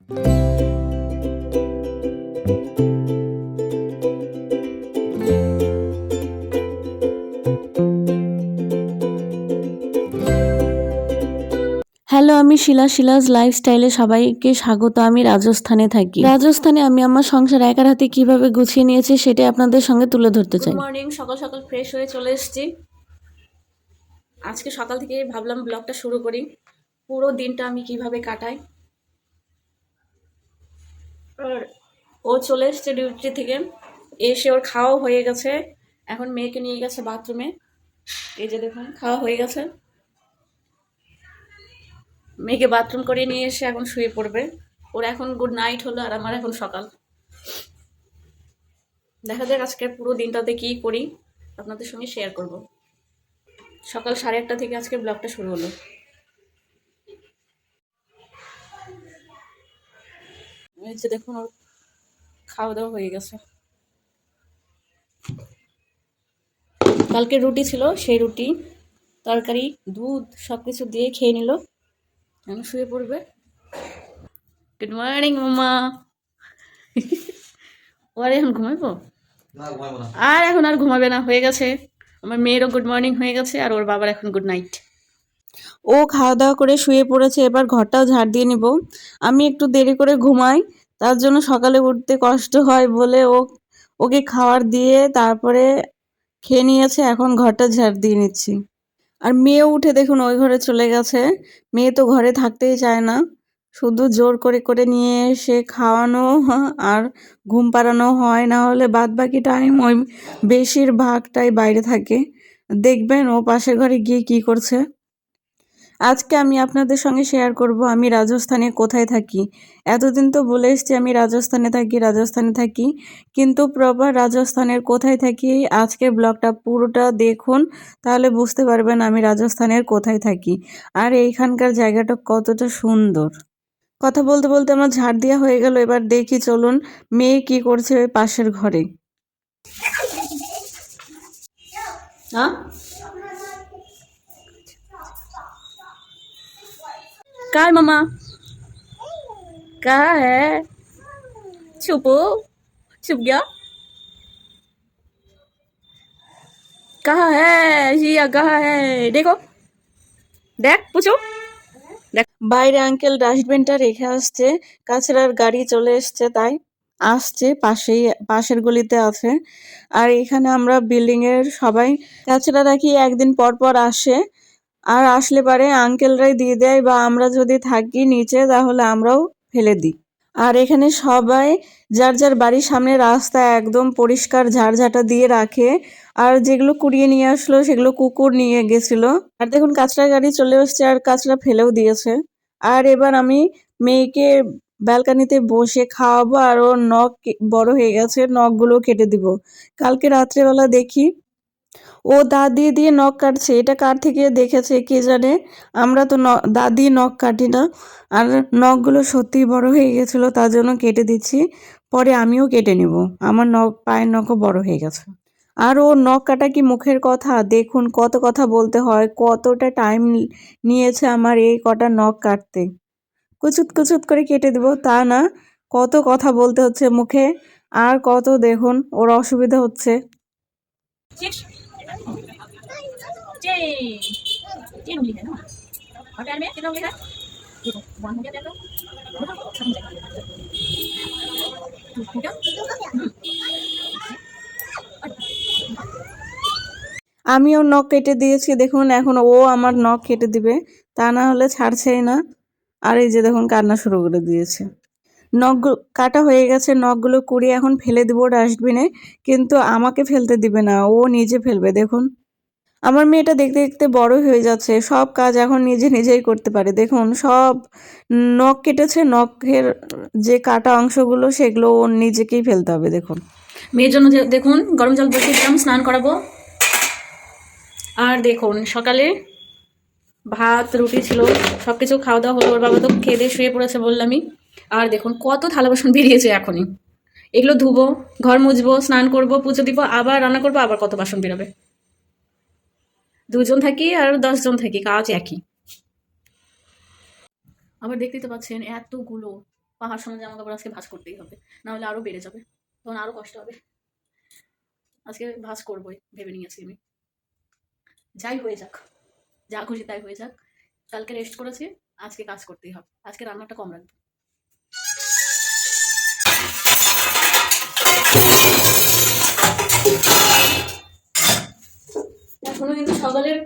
Hello, আমি শিলাজ লাইফস্টাইলে সবাইকে স্বাগত। আমি রাজস্থানে থাকি। রাজস্থানে আমি আমার সংসার একার হাতে কিভাবে গুছিয়ে নিয়েছি সেটাই আপনাদের সঙ্গে তুলে ধরতে চাই। গুড মর্নিং, সকাল সকাল ফ্রেশ হয়ে চলে এসেছি। আজকে সকাল থেকে ভাবলাম ব্লগটা শুরু করি, পুরো দিনটা আমি কিভাবে কাটাই। আর ও চলে এসছে ডিউটি থেকে, এসে ওর খাওয়া হয়ে গেছে। এখন মেয়েকে নিয়ে গেছে বাথরুমে। এই যে দেখুন, খাওয়া হয়ে গেছে। মেয়েকে বাথরুম করে নিয়ে এসে এখন শুয়ে পড়বে। ওর এখন গুড নাইট হলো আর আমার এখন সকাল। দেখা যাক আজকে পুরো দিনটাতে কি করি, আপনাদের সঙ্গে শেয়ার করব। সকাল 8:30 থেকে আজকে ব্লগটা শুরু হলো। এই যে দেখুন, ওর খাওয়া দাওয়া হয়ে গেছে। কালকে রুটি ছিল, সেই রুটি তরকারি দুধ সবকিছু দিয়ে খেয়ে নিল। এখন শুয়ে পড়বে। গুড মর্নিং মামা। ও আর এখন ঘুমাইবো? আর এখন আর ঘুমাবে না, হয়ে গেছে। আমার মেয়েরও গুড মর্নিং হয়ে গেছে আর ওর বাবার এখন গুড নাইট। ও খাওয়া দাওয়া করে শুয়ে পড়েছে, এবার ঘরটাও ঝাড় দিয়ে নিব। আমি একটু দেরি করে ঘুমাই, তার জন্য সকালে উঠতে কষ্ট হয় বলে ওকে খাবার দিয়ে তারপরে খেয়ে নিয়েছে। এখন ঘরটা ঝাড় দিয়ে নিচ্ছি। আর মেয়েও উঠে দেখুন ওই ঘরে চলে গেছে। মেয়ে তো ঘরে থাকতেই চায় না, শুধু জোর করে করে নিয়ে এসে খাওয়ানো আর ঘুম পাড়ানো হয়, না হলে বাদ বাকি টাইম ওই বেশিরভাগটাই বাইরে থাকে। দেখবেন ও পাশের ঘরে গিয়ে কি করছে। আজকে আমি আপনাদের সঙ্গে শেয়ার করব আমি রাজস্থানে কোথায় থাকি। এতদিন তো বলে এসছি আমি রাজস্থানে থাকি, কিন্তু প্রপার রাজস্থানের কোথায় থাকি আজকের ব্লগটা পুরোটা দেখুন, তাহলে বুঝতে পারবেন আমি রাজস্থানের কোথায় থাকি আর এইখানকার জায়গাটা কতটা সুন্দর। কথা বলতে বলতে আমার ঝাড় দেওয়া হয়ে গেল, এবার দেখি চলুন মেয়ে কি করছে ওই পাশের ঘরে। হ্যাঁ, काय मामा कहाँ है? छुपो, छुप गया। कहाँ है जिया, कहाँ है? देखो, देख पूछो দেখ। বাইরে আঙ্কেল ডাস্টবিনটা রেখে আসছে, কাছড়ার গাড়ি চলে এসছে তাই আসছে, পাশের গলিতে আছে। আর এখানে আমরা বিল্ডিং এর সবাই কাছড়া রাখি, একদিন পর পর আসে। আর আসলে পারে আঙ্কেলরাই দিয়ে দেয়, বা আমরা যদি থাকি নিচে তাহলে আমরাও ফেলে দিই। আর এখানে সবাই যার যার বাড়ির সামনে রাস্তা একদম পরিষ্কার ঝাড়ঝাঁটা দিয়ে রাখে। আর যেগুলো কুড়িয়ে নিয়ে আসলো সেগুলো কুকুর নিয়ে গেছিল। আর দেখুন কাঁচরা গাড়ি চলে এসছে আর কাঁচরা ফেলেও দিয়েছে। আর এবার আমি মেয়েকে ব্যালকানিতে বসে খাওয়াবো, আর ওর নখ বড় হয়ে গেছে, নখগুলো কেটে দিব। কালকে রাত্রেবেলা দেখি ও দা দিয়ে দিয়ে নখ কাটছে, এটা কার থেকে দেখেছে কে জানে। আমরা তো দা দিয়ে নখ কাটি না। আর নখগুলো সত্যিই বড় হয়ে গেছিলো, তার জন্য কেটে দিচ্ছি। পরে আমিও কেটে নিব, আমার নখ পায়ের নখও বড় হয়ে গেছে। আর ও নখ কাটা কি মুখের কথা, দেখুন কত কথা বলতে হয়, কতটা টাইম নিয়েছে আমার এই কটা নখ কাটতে। কুচুত কুচুত করে কেটে দেবো তা না, কত কথা বলতে হচ্ছে মুখে। আর কত দেখুন ওর অসুবিধা হচ্ছে। तीन उंगली है ना, और पैर में कितना उंगली है? देखो, वन हो गया पैर का, देखो खत्म जाएगा, टू हो गया, আমিও নখ কেটে দিয়েছি দেখুন, এখন ও আমার নখ কেটে দিবে, তা না হলে ছাড়ছেই না। আর এই যে দেখুন কান্না শুরু করে দিয়েছে। নখ কাটা হয়ে গেছে, নখগুলো কুড়িয়ে এখন ফেলে দিব ডাস্টবিনে, কিন্তু আমাকে ফেলতে দিবে না, ও নিজে ফেলবে। দেখুন আমার মেয়েটা দেখতে দেখতে বড় হয়ে যাচ্ছে, সব কাজ এখন নিজে নিজেই করতে পারে। দেখুন সব নখ কেটেছে, নখের যে কাটা অংশগুলো সেগুলো ও নিজেকেই ফেলতে হবে। দেখুন মেয়ের জন্য দেখুন গরম জল বসিয়ে দিলাম, স্নান করাবো। আর দেখুন সকালে ভাত রুটি ছিল, সবকিছু খাওয়া দাওয়া হলো। ওর বাবা তো খেয়ে দিয়ে শুয়ে পড়েছে বললামই। আর দেখুন কত থালা বাসন বেরিয়েছে এখনই, এগুলো ধুবো, ঘর মুছবো, স্নান করবো, পুজো দিব, আবার রান্না করবো, আবার কত বাসন বেরোবে। দুজন থাকি আর 10 জন থাকি, কাজ একই। আবার দেখতেই তো পাচ্ছেন এতগুলো পাহাড় সমান জামা কাপড় আজকে ভাঁজ করতেই হবে, না হলে আরও বেড়ে যাবে, তখন আরও কষ্ট হবে। আজকে ভাঁজ করবোই ভেবে নিয়েছি আমি, যাই হয়ে যাক, যা খুশি তাই হয়ে যাক। কালকে রেস্ট করেছি, আজকে কাজ করতেই হবে, আজকে রান্নাটা কম রাখবো। এখনো কিন্তু সকালের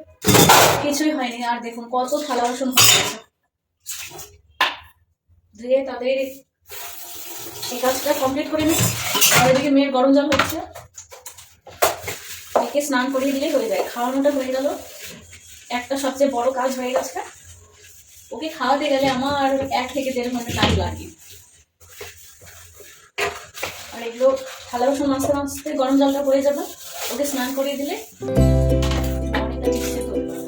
কিছুই হয়নি, আর দেখুন কত থালা বাসন হয়ে গেছে, ধুয়ে তাদের এই কাজটা কমপ্লিট করে নিই। আর এদিকে মেয়ের গরম জল হচ্ছে, মেয়েকে স্নান করিয়ে দিলেই হয়ে যায়, খাওয়ানোটা হয়ে গেল, একটা সবচেয়ে বড় কাজ হয়ে গেছে। ওকে খাওয়াতে গেলে আমার 1 থেকে 1.5 ঘন্টা টাইম লাগে, আর এগুলো থালা বাসন মাজতে মাজতে গরম জলটা হয়ে যাবে, ওকে স্নান করিয়ে দিলে অনেকটা ঠিকঠাক হয়ে যাবে।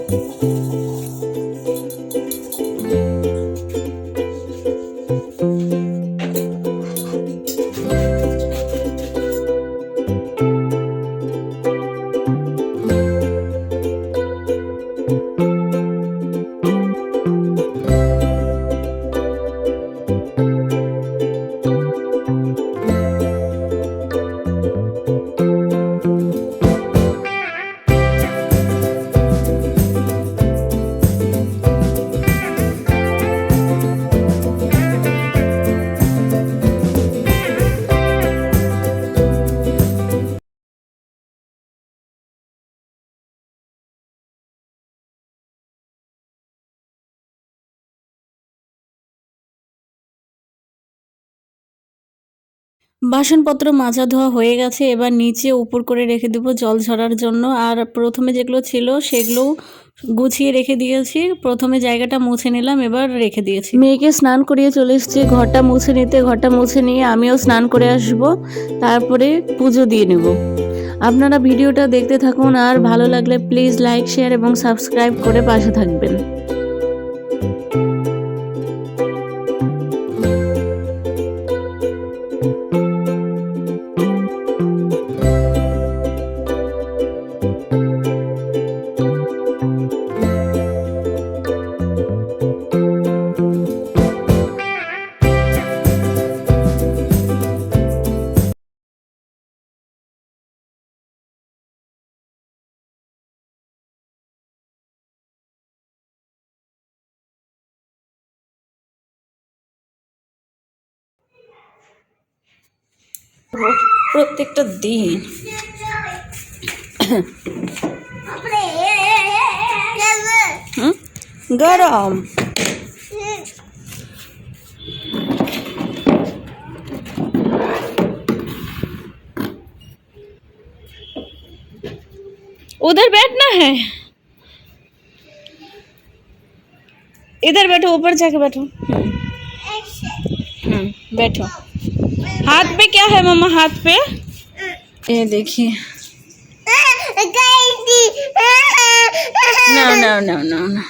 বাসনপত্র মাজা ধোয়া হয়ে গেছে, এবার নিচে উপর করে রেখে দেবো জল ঝরার জন্য। আর প্রথমে যেগুলো ছিল সেগুলো গুছিয়ে রেখে দিয়েছি, প্রথমে জায়গাটা মুছে নিলাম, এবার রেখে দিয়েছি। মেয়েকে স্নান করিয়ে চলে এসেছি ঘরটা মুছে নিতে, ঘরটা মুছে নিয়ে আমিও স্নান করে আসব, তারপরে পুজো দিয়ে নেব। আপনারা ভিডিওটা দেখতে থাকুন, আর ভালো লাগলে প্লিজ লাইক, শেয়ার এবং সাবস্ক্রাইব করে পাশে থাকবেন। প্রত্যেকটা দিন গরম। उधर बैठना है, इधर बैठो, ऊपर जाके बैठो। बैठो। हाथ पे क्या है मम्मा, हाथ पे ये देखिए। No no no no no,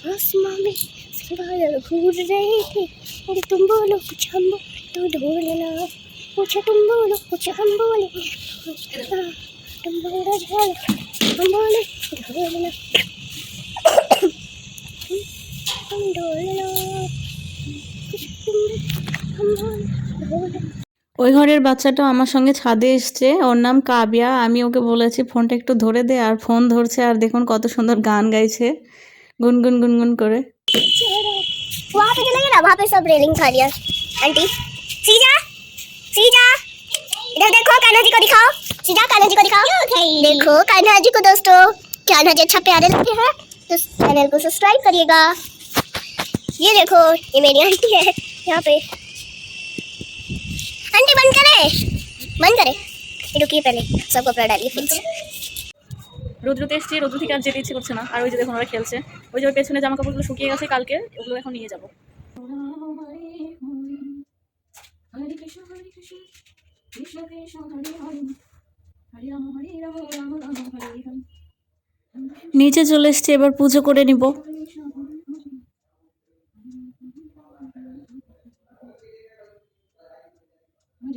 आसमां में बादल घूर रहे थे, अरे तुम बोलो कुछ हम तो ढोलना, कुछ तुम बोलो कुछ हम बोले, तुम बोलो ढोल हम बोले ढोलना, हम ढोलना कुछ तुम हम बोले। ওই ঘরের বাচ্চাটা আমার সঙ্গে ছাদে এসছে, ওর নাম কাবিয়া। আমি ওকে বলেছি ফোনটা একটু ধরে দে, আর ফোন ধরছে, আর দেখুন কত সুন্দর গান গাইছে গুনগুন गुनगुन করে। वहाँ पे चलेंगे ना, वहाँ पे सब रेलिंग खा लिया। आंटी सीजा सीजा, इधर देखो, कान्हा जी को दिखाओ, सीजा कान्हा जी को दिखाओ, देखो कान्हा जी को दोस्तों, कान्हा जी अच्छा प्यारे लगते हैं, तो चैनल को सब्सक्राइब करिएगा। ये देखो, ये मेरी आंटी है यहाँ पे। आंटी बंद करे, रुकिए पहले सबको कपड़ा डालिए फिर से। রৌদ্রতে এসছি, রৌদ্র থেকে আর যেতে ইচ্ছে করছে না। আর ওই যে দেখুন ওরা খেলছে, ওই যে ওর পেছনে জামা কাপড়গুলো শুকিয়ে গেছে কালকে, ওগুলো এখন নিয়ে যাবো। নিচে চলে এসছি, এবার পুজো করে নিব।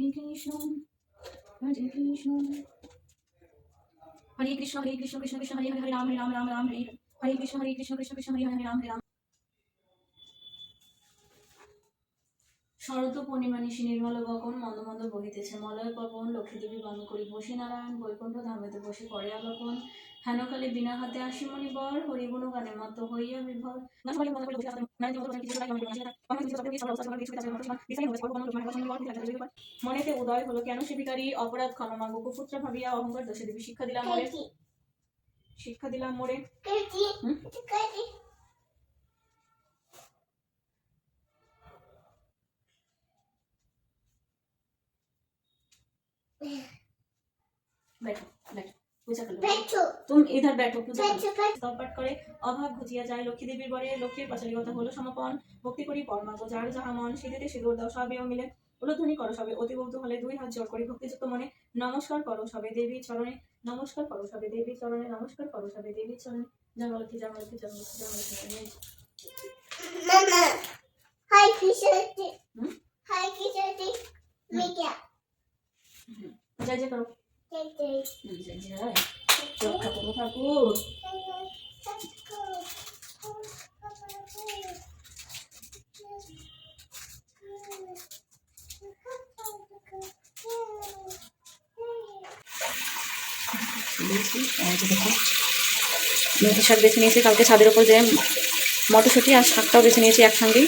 হরে কৃষ্ণ হরে কৃষ্ণ হরে কৃষ্ণ কৃষ্ণ কৃষ্ণ হরে হরে রাম রাম রাম রাম হরে হরে কৃষ্ণ কৃষ্ণ কৃষ্ণ হরে হরে রাম রাম। শরৎ পূর্ণিমা নিশি নির্মল গগন মন্দ মন্দ বহিতেছে মলয় পবন লক্ষ্মী দেবী বন্ধ করি বসে নারায়ণ বৈকুণ্ঠ ধামেতে বসে পড়ে আলোকন হেনকালে বিনা হাতে আসিমনি বর হরিগুণ গানে মত হইয়া বিভর। মনেতে উদয় হলো কেন সে ভিখারি অপরাধ ক্ষমা মাগো কুপুত্র ভাবিয়া অহংকার দোষে দেবী শিক্ষা দিলাম মোরে শিক্ষা দিলাম মোরে। बैठो बैठो पूजा कर लो बैठो तुम इधर बैठो पूजा स्तव पाठ करे অভাব ঘুচিয়া যায় লক্ষ্মী দেবীর বরে লক্ষ্মীর পাঁচালিকতা হলো সমাপন ভক্তি করি পরমাগো যার যাহা মন সিঁদুরে সিঁদুর দাও সবেও মিলে উলধ্বনি করো সবে অতি কৌতূহলে দুই হাত জোড় করি ভক্তিযুক্ত মনে নমস্কার করো সবে দেবীর চরণে নমস্কার করো সবে দেবীর চরণে নমস্কার করো সবে দেবীর চরণে জয় লক্ষ্মী জয় লক্ষ্মী জয় লক্ষ্মী জয় লক্ষ্মী। मामा हाय किशोरी हाय किशोरी मैं क्या जय जय करो जय जय जय जय ঠাকুর ঠাকুর মেথি শাক বেছে নিয়েছি কালকে ছাদের উপর যে মটরশুঁটি আর শাকটাও বেছে নিয়েছি একসঙ্গেই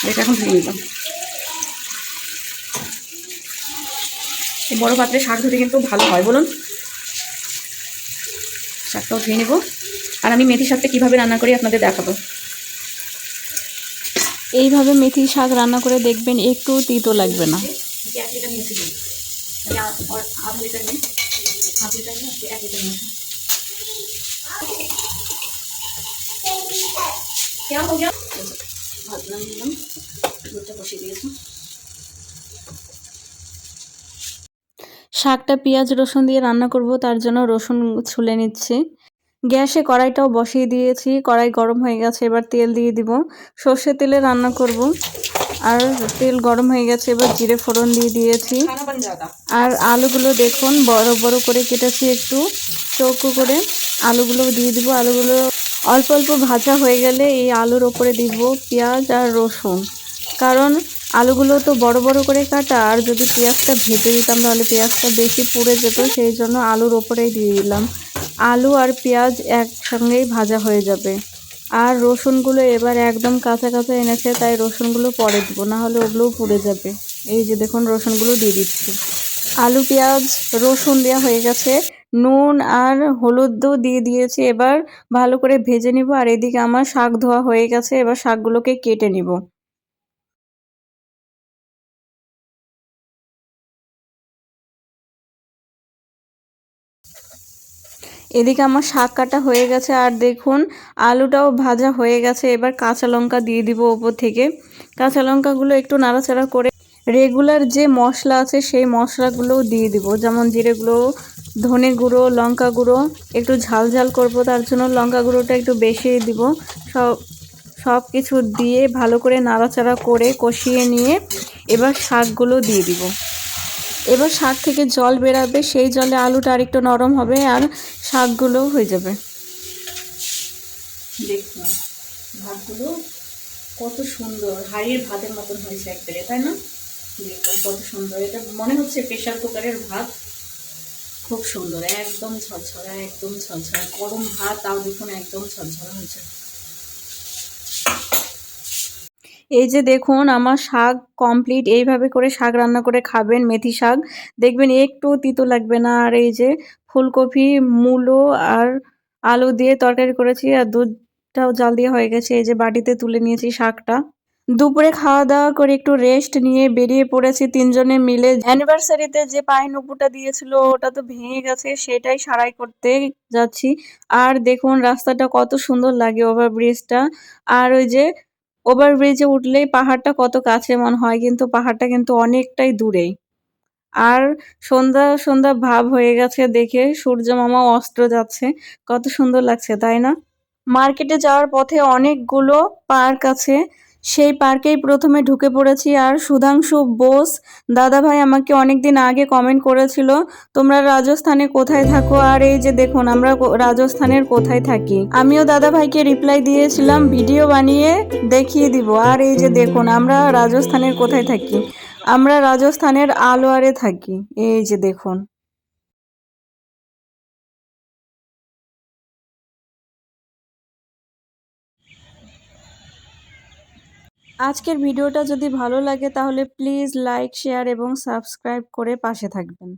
এটা এখন ধুয়ে নিলাম। এই বড় পাত্রে শাক ধুতে কিন্তু ভালো হয় বলুন। শাকটাও ধুয়ে নেব আর আমি মেথি শাকটা কীভাবে রান্না করি আপনাদের দেখাবো। এইভাবে মেথি শাক রান্না করে দেখবেন একটু তিতো লাগবে না। 1 লিটার নিয়েছি और आधा लिटर में हाफ लिटर में 1 लिटर में क्या हो गया भात बना दिलाम दूधটা বসিয়ে দিয়েছি। শাকটা পেঁয়াজ রসুন দিয়ে রান্না করব তার জন্য রসুন ছুলে নিচ্ছি। গ্যাসে কড়াইটাও বসিয়ে দিয়েছি, কড়াই গরম হয়ে গেছে, এবার তেল দিয়ে দিব। সর্ষে তেলে রান্না করব আর তেল গরম হয়ে গেছে, এবার জিরে ফোড়ন দিয়ে দিয়েছি। আর আলুগুলো দেখুন বড় বড় করে কেটেছি, একটু চৌকো করে আলুগুলো দিয়ে দিব। আলুগুলো অল্প অল্প ভাজা হয়ে গেলে এই আলুর ওপরে দিব পেঁয়াজ আর রসুন, কারণ আলুগুলো তো বড় বড় করে কাটা, আর যদি পেঁয়াজটা ভেজে দিতাম তাহলে পেঁয়াজটা বেশি পুড়ে যেত, সেই জন্য আলুর ওপরেই দিয়ে দিলাম। আলু আর পেঁয়াজ একসঙ্গেই ভাজা হয়ে যাবে। আর রসুনগুলো এবার একদম কাঁচা কাঁচা এনেছে, তাই রসুনগুলো পরে দিব, না হলে ওগুলোও পুড়ে যাবে। এই যে দেখুন রসুনগুলো দিয়ে দিচ্ছি। আলু পেঁয়াজ রসুন দেওয়া হয়ে গেছে, নুন আর হলুদও দিয়ে দিয়েছি। এবার ভালো করে ভেজে নিব। আর এদিকে আমার শাক ধোয়া হয়ে গেছে, এবার শাকগুলোকে কেটে নিব। এদিকে আমার শাক কাটা হয়ে গেছে, আর দেখুন আলুটাও ভাজা হয়ে গেছে। এবার কাঁচা লঙ্কা দিয়ে দিব ওপর থেকে। কাঁচা লঙ্কাগুলো একটু নাড়াচাড়া করে রেগুলার যে মশলা আছে সেই মশলাগুলোও দিয়ে দিব, যেমন জিরে গুঁড়ো, ধনে গুঁড়ো, লঙ্কা গুঁড়ো। একটু ঝাল ঝাল করব, তার জন্য লঙ্কা গুঁড়োটা একটু বেশি দিব। সব কিছু দিয়ে ভালো করে নাড়াচাড়া করে কষিয়ে নিয়ে এবার শাকগুলো দিয়ে দিব। এবার শাক থেকে জল বেরাবে, সেই জলে আলুটা আরেকটু নরম হবে আর শাকগুলোও হয়ে যাবে। দেখুন ভাতগুলো কত সুন্দর, হাড়ির ভাতের মতন হয়েছে একবারে, তাই না? দেখুন কত সুন্দর, এটা মনে হচ্ছে প্রেশার কুকারের ভাত। খুব সুন্দর, একদম ঝরঝরা, একদম ঝরঝরা গরম ভাত, তাও দেখুন একদম ঝরঝরা হয়েছে। এই যে দেখুন আমার শাক কমপ্লিট। এইভাবে করে শাক রান্না করে খাবেন, মেথি শাক, দেখবেন একটু তিতো লাগবে না। আর এই যে ফুলকপি, মূলো আর আলু দিয়ে তরকারি করেছি, আর দুধটাও জাল দিয়ে হয়ে গেছে। এই যে বাটিতে তুলে নিয়েছি শাকটা। দুপুরে খাওয়া দাওয়া করে একটু রেস্ট নিয়ে বেরিয়ে পড়েছি তিনজনে মিলে। অ্যানিভার্সারিতে যে পায়ের নুপুরটা দিয়েছিল ওটা তো ভেঙে গেছে, সেটাই সারাই করতে যাচ্ছি। আর দেখুন রাস্তাটা কত সুন্দর লাগে, ওভারব্রিজটা। আর ওই যে ওভারব্রিজে উঠলেই পাহাড়টা কত কাছে মনে হয়, কিন্তু পাহাড়টা কিন্তু অনেকটাই দূরেই। আর সন্ধ্যা সন্ধ্যা ভাব হয়ে গেছে, দেখে সূর্য মামা অস্ত যাচ্ছে, কত সুন্দর লাগছে তাই না? মার্কেটে যাওয়ার পথে অনেকগুলো পার্ক আছে, সেই পার্কেই প্রথমে ঢুকে পড়েছি। আর সুধাংশু বোস দাদাভাই আমাকে অনেকদিন আগে কমেন্ট করেছিল তোমরা রাজস্থানে কোথায় থাকো, আর এই যে দেখুন আমরা রাজস্থানের কোথায় থাকি। আমিও দাদাভাইকে রিপ্লাই দিয়েছিলাম ভিডিও বানিয়ে দেখিয়ে দিব। আর এই যে দেখুন আমরা রাজস্থানের কোথায় থাকি, আমরা রাজস্থানের আলোয়ারে থাকি। এই যে দেখুন। আজকের ভিডিওটা যদি ভালো লাগে তাহলে প্লিজ লাইক, শেয়ার এবং সাবস্ক্রাইব করে পাশে থাকবেন।